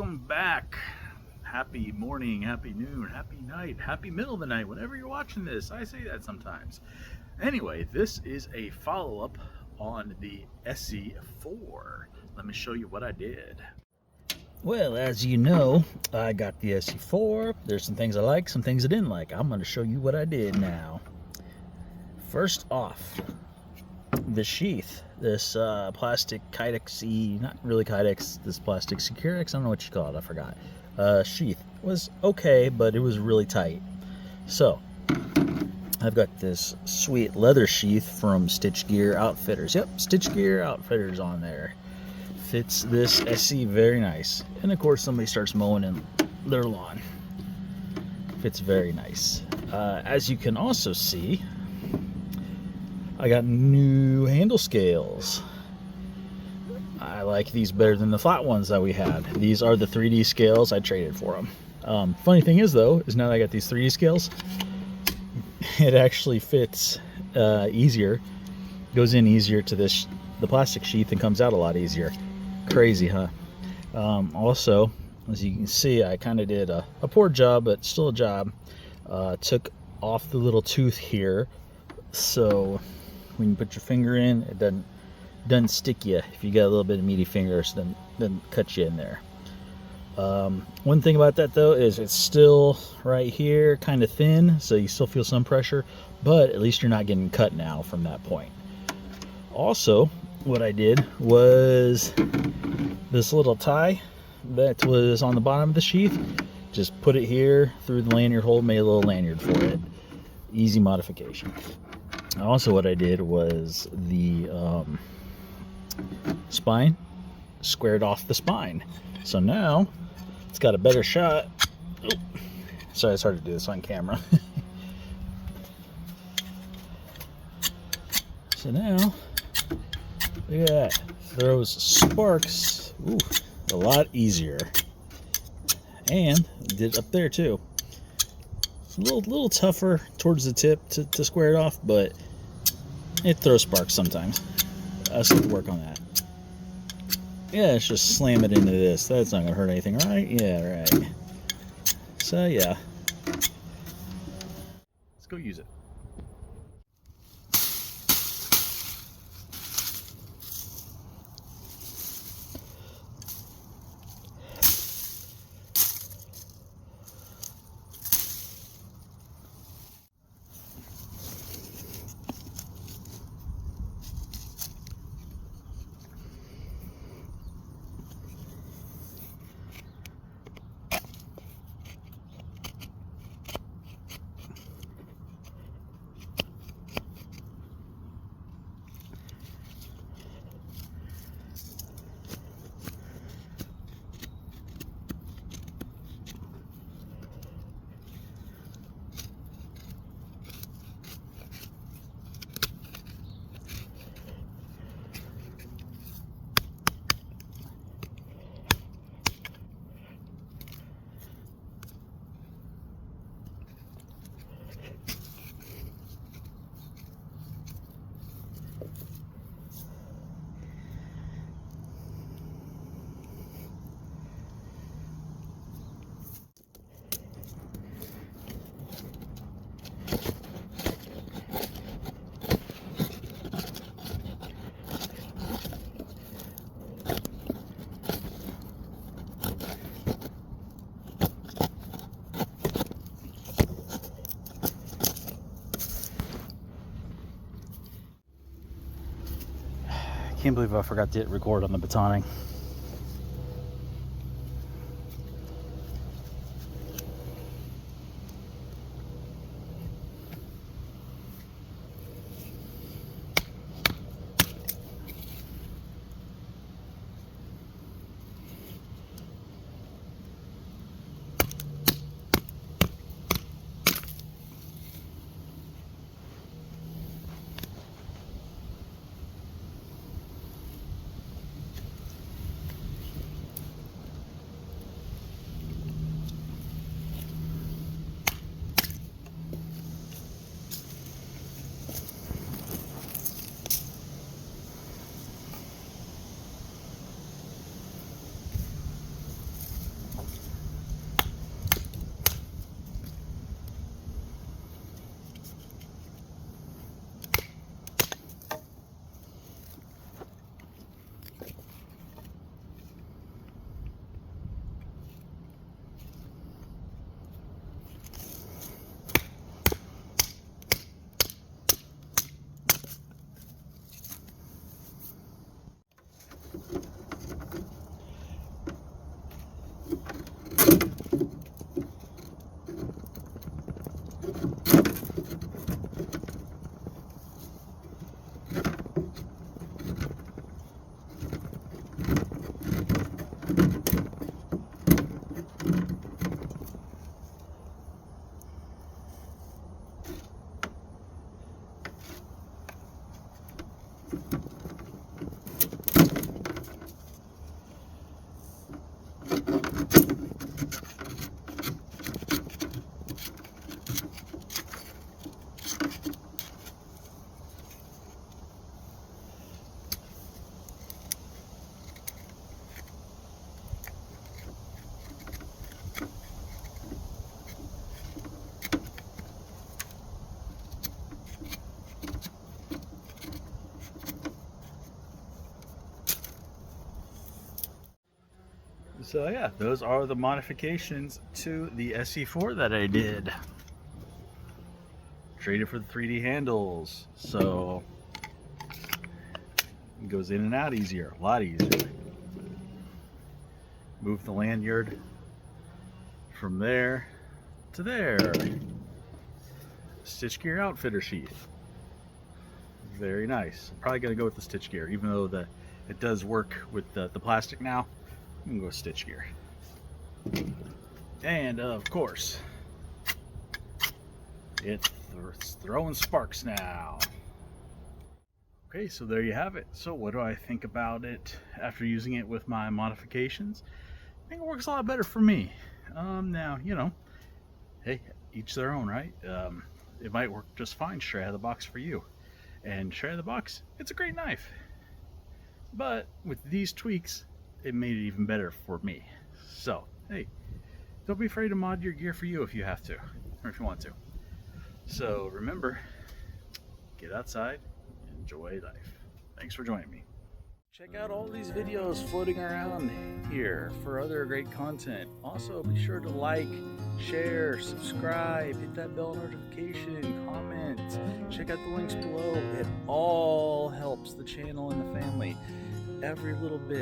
welcome back. Happy morning, happy noon, happy night, happy middle of the night, whenever you're watching this. I say that sometimes. Anyway, this is a follow-up on the ESEE 4. Let me show you what I did. Well, as you know, I got the ESEE 4. There's some things I like, some things I didn't like. I'm going to show you what I did now. First off, the sheath. This plastic Kydex, not really Kydex, this plastic Securex, I don't know what you call it, I forgot. Sheath was okay, but it was really tight. So, I've got this sweet leather sheath from Stitch Gear Outfitters. Yep, Stitch Gear Outfitters on there. Fits this ESEE very nice. And of course somebody starts mowing in their lawn. Fits very nice. As you can also see, I got new handle scales. I like these better than the flat ones that we had. These are the 3D scales. I traded for them. Funny thing is though, is now that I got these 3D scales, it actually fits easier. Goes in easier to the plastic sheath and comes out a lot easier. Crazy, huh? Also, as you can see, I kind of did a poor job, but still a job. Took off the little tooth here, so when you put your finger in, it doesn't stick you. If you got a little bit of meaty fingers, then cut you in there. One thing about that though is it's still right here, kind of thin, so you still feel some pressure, but at least you're not getting cut now from that point. Also, what I did was this little tie that was on the bottom of the sheath, just put it here through the lanyard hole, made a little lanyard for it. Easy modification. Also, what I did was the spine, squared off the spine. So now it's got a better shot. Ooh. Sorry, it's hard to do this on camera. So now, look at that. Throws sparks. Ooh, a lot easier. And did up there too. A little tougher towards the tip to square it off, but it throws sparks sometimes. I still have to work on that. Yeah, let's just slam it into this. That's not gonna hurt anything, right? Yeah, right. So yeah, let's go use it. Can't believe I forgot to hit record on the batoning. So yeah, those are the modifications to the SE4 that I did. Traded for the 3D handles, so it goes in and out easier, a lot easier. Move the lanyard from there to there. Stitch gear outfitter sheath. Very nice. I'm probably gonna go with the stitch gear, even though it does work with the plastic now. I'm gonna go with stitch gear. And of course, it's throwing sparks now. Okay, so there you have it. So what do I think about it after using it with my modifications? I think it works a lot better for me. Now, you know, hey, each their own, right? It might work just fine straight out of the box for you. And straight out of the box, it's a great knife. But with these tweaks, it made it even better for me. So, hey, don't be afraid to mod your gear for you if you have to, or if you want to. So remember, get outside, enjoy life. Thanks for joining me. Check out all these videos floating around here for other great content. Also, be sure to like, share, subscribe, hit that bell notification, comment, check out the links below. It all helps the channel and the family. Every little bit.